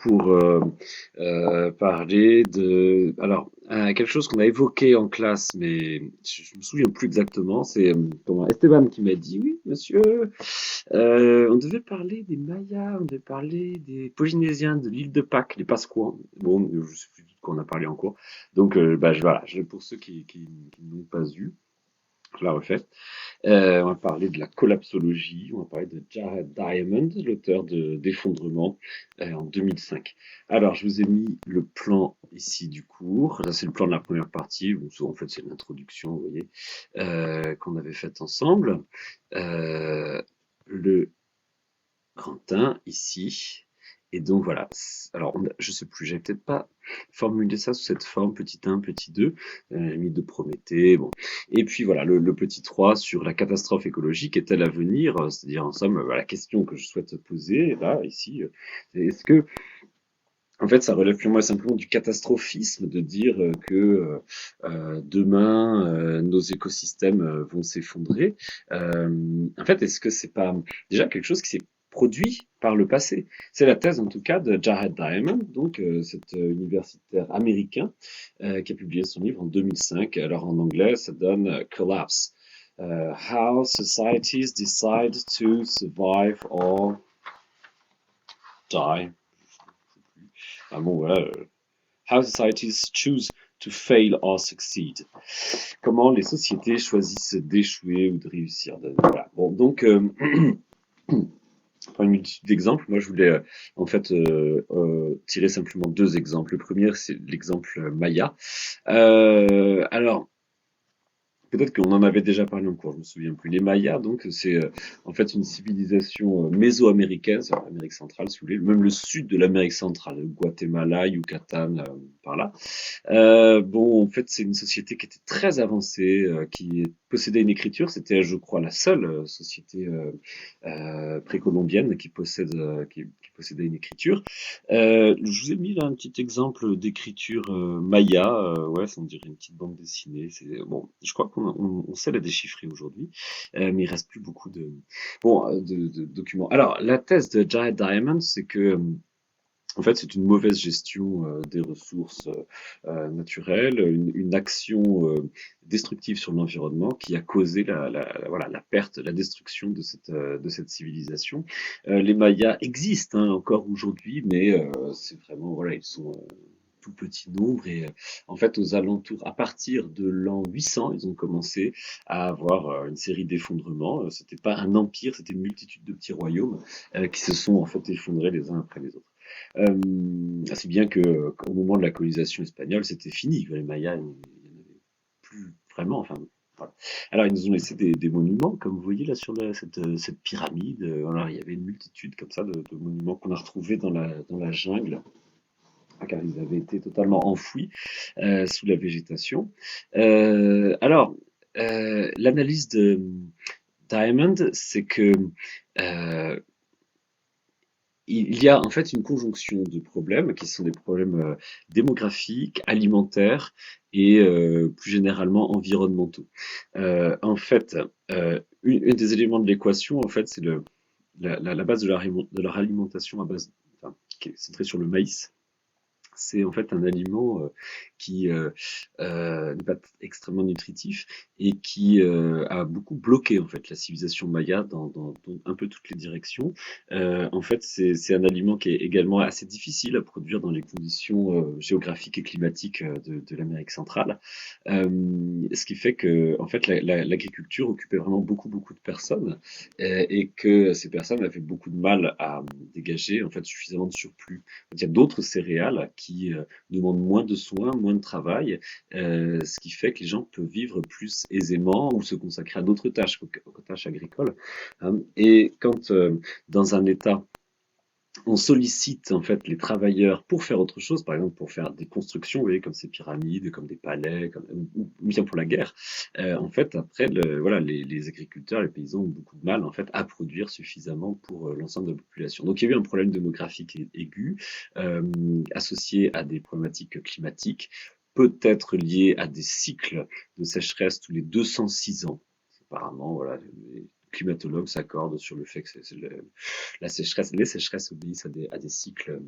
pour parler de quelque chose qu'on a évoqué en classe, mais je me souviens plus exactement. C'est Esteban qui m'a dit, oui, monsieur, on devait parler des Mayas, on devait parler des Polynésiens de l'île de Pâques, les Pasquans. Bon, je sais plus de quoi on a parlé en cours. Donc, pour ceux qui n'ont pas eu, je la refais. On va parler de la collapsologie, on va parler de Jared Diamond, l'auteur d'Effondrement en 2005. Alors, je vous ai mis le plan ici du cours. Là, c'est le plan de la première partie. Bon, en fait, c'est l'introduction, vous voyez, qu'on avait faite ensemble. Le grand 1 ici. Et donc voilà. Alors, je sais plus, j'avais peut-être pas formulé ça sous cette forme, petit 1, petit 2, mythe de Prométhée, bon. Et puis voilà, le petit 3 sur la catastrophe écologique est-elle à venir? C'est-à-dire, en somme, la question que je souhaite poser, là, ici, est-ce que, en fait, ça relève pour moi simplement du catastrophisme de dire que demain, nos écosystèmes vont s'effondrer. En fait, est-ce que c'est pas déjà quelque chose qui s'est produit par le passé? C'est la thèse, en tout cas, de Jared Diamond, donc cet universitaire américain qui a publié son livre en 2005. Alors en anglais, ça donne Collapse. How societies decide to survive or die. Ah bon, voilà. How societies choose to fail or succeed. Comment les sociétés choisissent d'échouer ou de réussir. Voilà. Bon, donc, pour une multitude d'exemples, moi je voulais tirer simplement deux exemples. Le premier, c'est l'exemple Maya. Alors, peut-être qu'on en avait déjà parlé en cours, je me souviens plus. Les Mayas, donc, c'est en fait une civilisation mésoaméricaine, c'est l'Amérique centrale, si vous voulez, même le sud de l'Amérique centrale, le Guatemala, Yucatan, par là. Bon, en fait, c'est une société qui était très avancée, qui possédait une écriture. C'était, je crois, la seule société précolombienne qui possédait une écriture. Je vous ai mis là un petit exemple d'écriture maya. Ouais, ça on dirait une petite bande dessinée. Bon, je crois qu'on sait la déchiffrer aujourd'hui, mais il reste plus beaucoup de documents. Alors, la thèse de Jared Diamond, c'est que en fait, c'est une mauvaise gestion des ressources naturelles, une action destructive sur l'environnement qui a causé voilà, la perte, la destruction de cette civilisation. Les Mayas existent encore aujourd'hui, mais c'est vraiment, voilà, ils sont tout petit nombre et en fait aux alentours, à partir de l'an 800, ils ont commencé à avoir une série d'effondrements. C'était pas un empire, c'était une multitude de petits royaumes qui se sont en fait effondrés les uns après les autres. Si bien que au moment de la colonisation espagnole, c'était fini. Les Mayas, il n'y en avait plus vraiment. Enfin, voilà. Alors, ils nous ont laissé des monuments, comme vous voyez là sur cette pyramide. Alors, il y avait une multitude comme ça de monuments qu'on a retrouvés dans la jungle, car ils avaient été totalement enfouis sous la végétation. L'analyse de Diamond, c'est que euh, il y a en fait une conjonction de problèmes qui sont des problèmes démographiques, alimentaires et plus généralement environnementaux. En fait, une des éléments de l'équation, en fait, c'est la base de leur alimentation à base, enfin, qui est centrée sur le maïs. C'est en fait un aliment qui n'est pas extrêmement nutritif et qui a beaucoup bloqué en fait la civilisation maya dans un peu toutes les directions. En fait, c'est un aliment qui est également assez difficile à produire dans les conditions géographiques et climatiques de l'Amérique centrale. Ce qui fait que en fait l'agriculture occupait vraiment beaucoup de personnes et que ces personnes avaient beaucoup de mal à dégager en fait suffisamment de surplus. Il y a d'autres céréales qui demandent moins de soins, moins de travail, ce qui fait que les gens peuvent vivre plus aisément ou se consacrer à d'autres tâches qu'aux tâches agricoles. Hein. Et quand dans un État on sollicite en fait les travailleurs pour faire autre chose, par exemple pour faire des constructions, vous voyez, comme ces pyramides, comme des palais, ou bien pour la guerre. En fait, après, voilà, les agriculteurs, les paysans ont beaucoup de mal en fait à produire suffisamment pour l'ensemble de la population. Donc il y a eu un problème démographique aigu associé à des problématiques climatiques, peut-être lié à des cycles de sécheresse tous les 206 ans. Apparemment, voilà, les climatologues s'accordent sur le fait que la sécheresse, les sécheresses obéissent à des cycles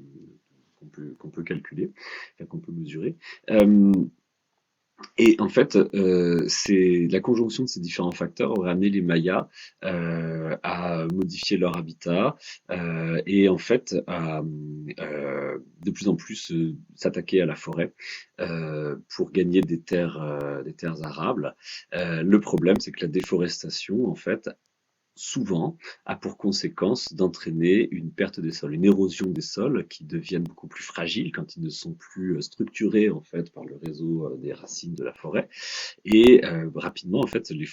calculer, enfin, qu'on peut mesurer. Euh, et en fait, c'est la conjonction de ces différents facteurs aurait amené les Mayas à modifier leur habitat et en fait à de plus en plus s'attaquer à la forêt pour gagner des terres arables. Le problème, c'est que la déforestation, en fait, souvent a pour conséquence d'entraîner une perte des sols, une érosion des sols qui deviennent beaucoup plus fragiles quand ils ne sont plus structurés en fait par le réseau des racines de la forêt. Et rapidement, en fait, les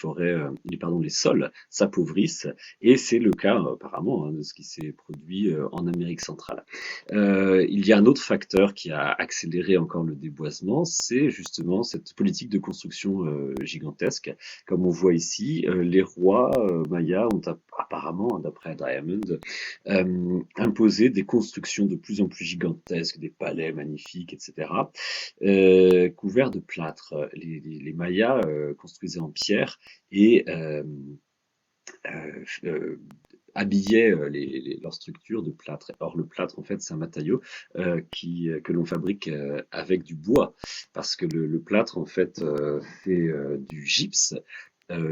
sols s'appauvrissent, et c'est le cas apparemment de ce qui s'est produit en Amérique centrale. Il y a un autre facteur qui a accéléré encore le déboisement, c'est justement cette politique de construction gigantesque. Comme on voit ici, les rois mayas ont apparemment, d'après Diamond, imposé des constructions de plus en plus gigantesques, des palais magnifiques, etc., couverts de plâtre. Les Mayas construisaient en pierre et euh, habillaient leurs structures de plâtre. Or, le plâtre, en fait, c'est un matériau que l'on fabrique avec du bois, parce que le plâtre, en fait, fait du gypse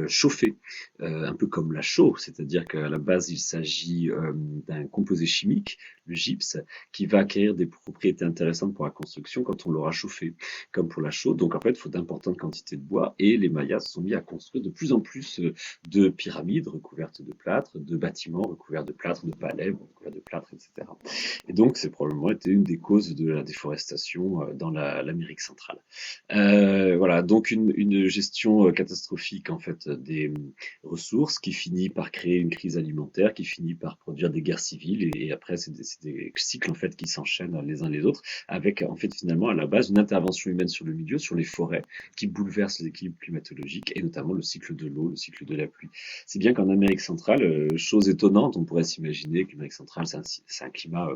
chauffé, un peu comme la chaux, c'est-à-dire qu'à la base il s'agit d'un composé chimique, le gypse, qui va acquérir des propriétés intéressantes pour la construction quand on l'aura chauffé, comme pour la chaux. Donc en fait, il faut d'importantes quantités de bois, et les Mayas se sont mis à construire de plus en plus de pyramides recouvertes de plâtre, de bâtiments recouverts de plâtre, de palais recouverts de plâtre, etc. Et donc c'est probablement été une des causes de la déforestation dans l'Amérique centrale. Voilà, donc une gestion catastrophique en fait des ressources qui finit par créer une crise alimentaire, qui finit par produire des guerres civiles, et après c'est des cycles en fait qui s'enchaînent les uns les autres, avec en fait finalement à la base une intervention humaine sur le milieu, sur les forêts, qui bouleverse les équilibres climatologiques et notamment le cycle de l'eau, le cycle de la pluie. C'est bien qu'en Amérique centrale, chose étonnante, on pourrait s'imaginer que l'Amérique centrale c'est un climat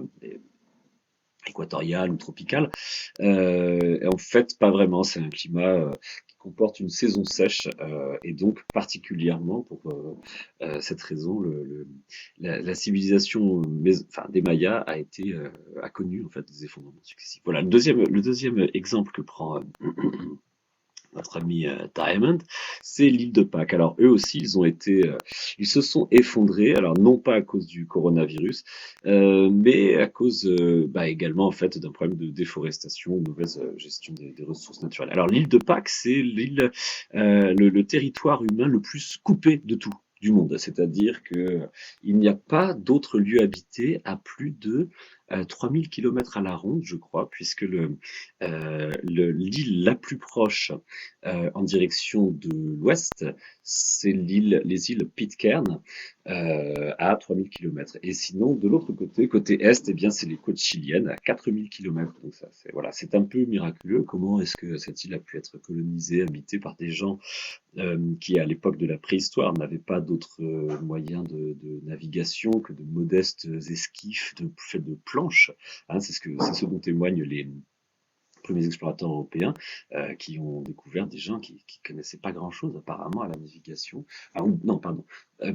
équatorial ou tropical. En fait, pas vraiment. C'est un climat qui comporte une saison sèche et donc particulièrement pour cette raison, la civilisation enfin, des Mayas a connu en fait des effondrements successifs. Voilà, le deuxième exemple que prend notre ami Diamond, c'est l'île de Pâques. Alors eux aussi, ils se sont effondrés. Alors non pas à cause du coronavirus, mais à cause également en fait d'un problème de déforestation, mauvaise gestion des ressources naturelles. Alors l'île de Pâques, c'est le territoire humain le plus coupé de tout du monde, c'est-à-dire que il n'y a pas d'autres lieux habités à plus de 3000 km à la ronde, je crois, puisque l'île la plus proche en direction de l'ouest, c'est les îles Pitcairn à 3000 km. Et sinon, de l'autre côté, côté est, eh bien, c'est les côtes chiliennes à 4000 km. Donc ça, voilà, c'est un peu miraculeux. Comment est-ce que cette île a pu être colonisée, habitée par des gens qui, à l'époque de la préhistoire, n'avaient pas d'autres moyens de navigation que de modestes esquifs faits de planches. Hein, c'est ce dont témoignent les premiers explorateurs européens qui ont découvert des gens qui connaissaient pas grand-chose apparemment à la navigation. Ah, non, pardon,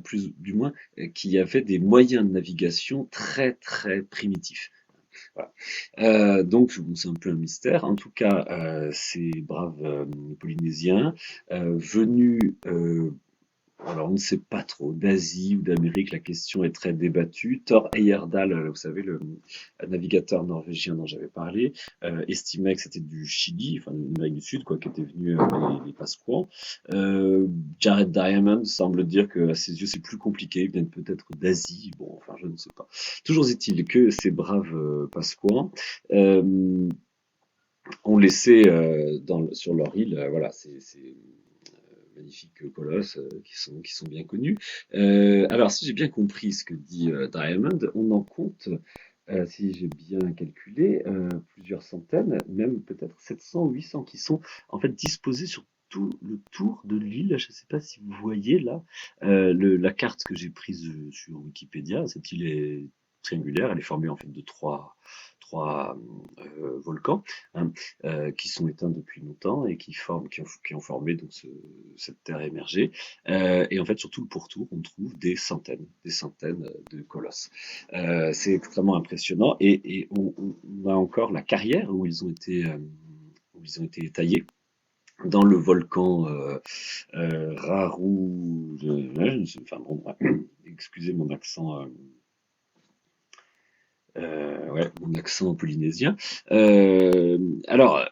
plus du moins qui avaient des moyens de navigation très très primitifs. Voilà. Donc c'est un peu un mystère. En tout cas, ces braves Polynésiens venus alors, on ne sait pas trop, d'Asie ou d'Amérique, la question est très débattue. Thor Heyerdahl, vous savez, le navigateur norvégien dont j'avais parlé, estimait que c'était du Chili, enfin de l'Amérique du Sud, quoi, qui était venu les Pasquans. Jared Diamond semble dire que à ses yeux c'est plus compliqué, ils viennent peut-être d'Asie, bon, enfin je ne sais pas. Toujours est-il que ces braves Pasquans ont laissé sur leur île, voilà, c'est magnifiques colosses qui sont bien connus. Alors, si j'ai bien compris ce que dit Diamond, on en compte, si j'ai bien calculé, plusieurs centaines, même peut-être 700 ou 800 qui sont en fait disposés sur tout le tour de l'île. Je ne sais pas si vous voyez là la carte que j'ai prise sur Wikipédia. Cette île est triangulaire, elle est formée en fait de trois 3 volcans, hein, qui sont éteints depuis longtemps et qui ont formé donc cette terre émergée. Et en fait, sur tout le pourtour, on trouve des centaines de colosses. C'est extrêmement impressionnant et on a encore la carrière où ils ont été taillés dans le volcan Raroult. Enfin bon, excusez mon accent. Ouais, mon accent polynésien. Alors,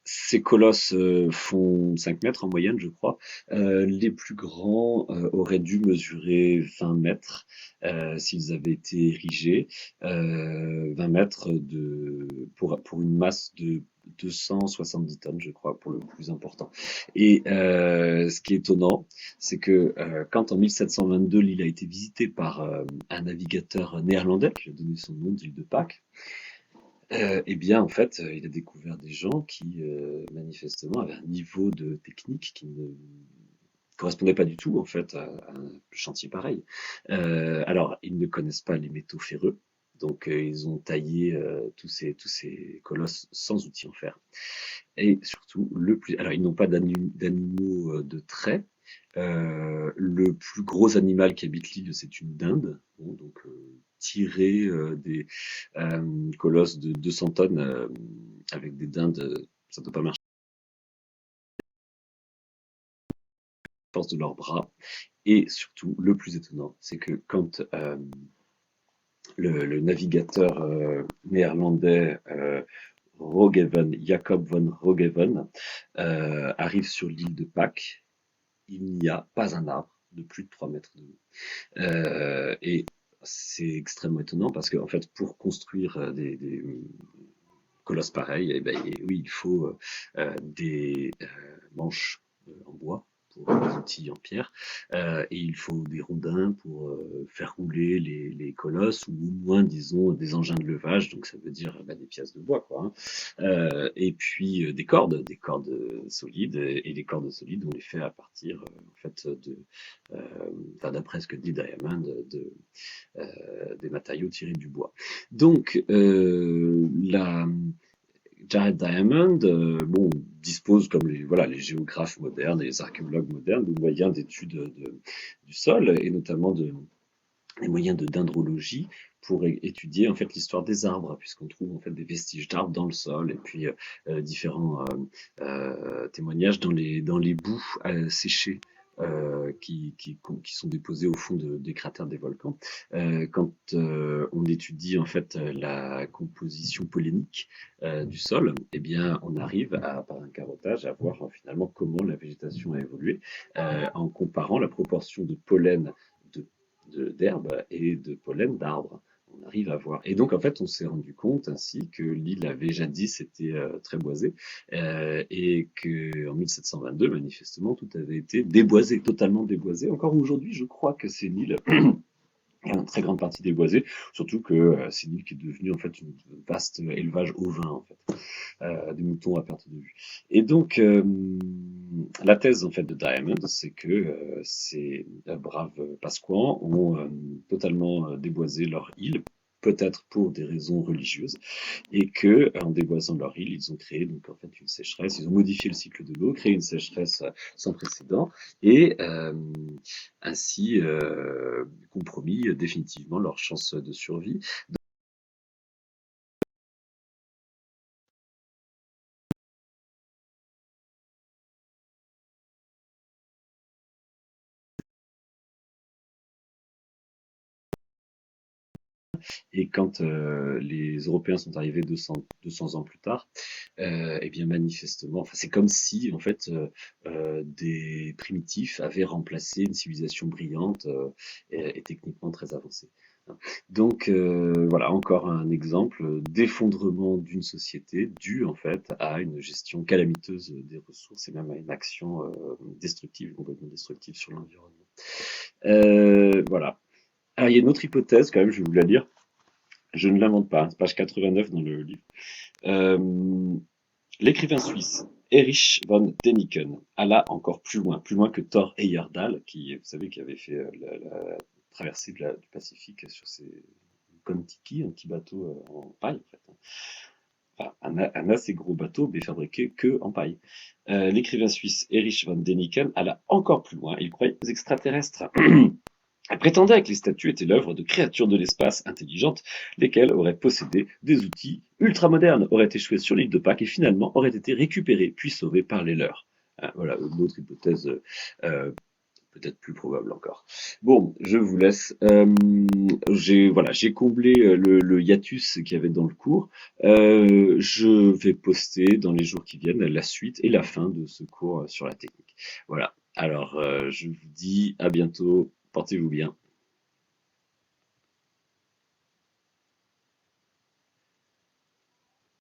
ces colosses font 5 mètres en moyenne, je crois. Les plus grands auraient dû mesurer 20 mètres s'ils avaient été érigés. 20 mètres pour une masse de 270 tonnes, je crois, pour le plus important. Et ce qui est étonnant, c'est que quand en 1722 l'île a été visitée par un navigateur néerlandais qui a donné son nom d'île de Pâques, eh bien, en fait, il a découvert des gens qui, manifestement, avaient un niveau de technique qui ne correspondait pas du tout, en fait, à un chantier pareil. Alors, ils ne connaissent pas les métaux ferreux, donc ils ont taillé tous ces colosses sans outils en fer. Et surtout, alors, ils n'ont pas d'animaux de trait. Le plus gros animal qui habite l'île, c'est une dinde. Bon, donc, tirer des colosses de 200 tonnes avec des dindes, ça ne peut pas marcher. La force de leurs bras. Et surtout, le plus étonnant, c'est que quand le navigateur néerlandais Jacob von Roggeveen, arrive sur l'île de Pâques, il n'y a pas un arbre de plus de 3 mètres de haut. Et c'est extrêmement étonnant parce qu'en fait, pour construire des colosses pareils, eh ben, oui, il faut des manches en bois pour les outils en pierre, et il faut des rondins pour faire rouler les colosses, ou au moins, disons, des engins de levage, donc ça veut dire des pièces de bois, quoi, hein. Et puis des cordes solides, et les cordes solides, on les fait à partir, en fait, d'après ce que dit Diamond, des matériaux tirés du bois. Donc, Jared Diamond, bon, dispose, comme les géographes modernes et les archéologues modernes, de moyens d'étude du sol, et notamment des moyens de dendrologie pour étudier en fait l'histoire des arbres, puisqu'on trouve en fait des vestiges d'arbres dans le sol, et puis différents témoignages dans les boues séchées qui sont déposés au fond des cratères des volcans. Quand on étudie en fait la composition pollinique du sol, eh bien on arrive par un carottage à voir finalement comment la végétation a évolué en comparant la proportion de pollen de d'herbes et de pollen d'arbres. On arrive à voir. Et donc, en fait, on s'est rendu compte ainsi que l'île avait jadis été très boisée, et qu'en 1722, manifestement, tout avait été déboisé, totalement déboisé. Encore aujourd'hui, je crois que c'est l'île en très grande partie déboisée, surtout que c'est une île qui est devenue en fait une vaste élevage ovin, en fait, des moutons à perte de vue. Et donc, la thèse en fait de Diamond, c'est que ces braves Pasquans ont totalement déboisé leur île, peut-être pour des raisons religieuses, et que en déboisant leur île, ils ont créé donc en fait une sécheresse. Ils ont modifié le cycle de l'eau, créé une sécheresse sans précédent, et ainsi compromis définitivement leurs chances de survie. Et quand les Européens sont arrivés 200 ans plus tard, eh bien manifestement, enfin, c'est comme si en fait des primitifs avaient remplacé une civilisation brillante et techniquement très avancée. Donc voilà, encore un exemple d'effondrement d'une société dû en fait à une gestion calamiteuse des ressources, et même à une action destructive, complètement destructive sur l'environnement. Voilà. Alors il y a une autre hypothèse quand même, je vais vous la lire. Je ne l'invente pas, c'est page 89 dans le livre. Euh, L'écrivain suisse Erich von Däniken alla encore plus loin que Thor Heyerdahl, qui, vous savez, qui avait fait la traversée du Pacifique sur ses Kon-Tiki, un petit bateau en paille, en fait. Enfin, un assez gros bateau, mais fabriqué que en paille. L'écrivain suisse Erich von Däniken alla encore plus loin. Il croyait aux extraterrestres. Elle prétendait que les statues étaient l'œuvre de créatures de l'espace intelligentes, lesquelles auraient possédé des outils ultramodernes, auraient échoué sur l'île de Pâques et finalement auraient été récupérées puis sauvées par les leurs. Voilà une autre hypothèse peut-être plus probable encore. Bon, je vous laisse. J'ai comblé le hiatus qu'il y avait dans le cours. Je vais poster dans les jours qui viennent la suite et la fin de ce cours sur la technique. Voilà. Alors, je vous dis à bientôt. Portez-vous bien.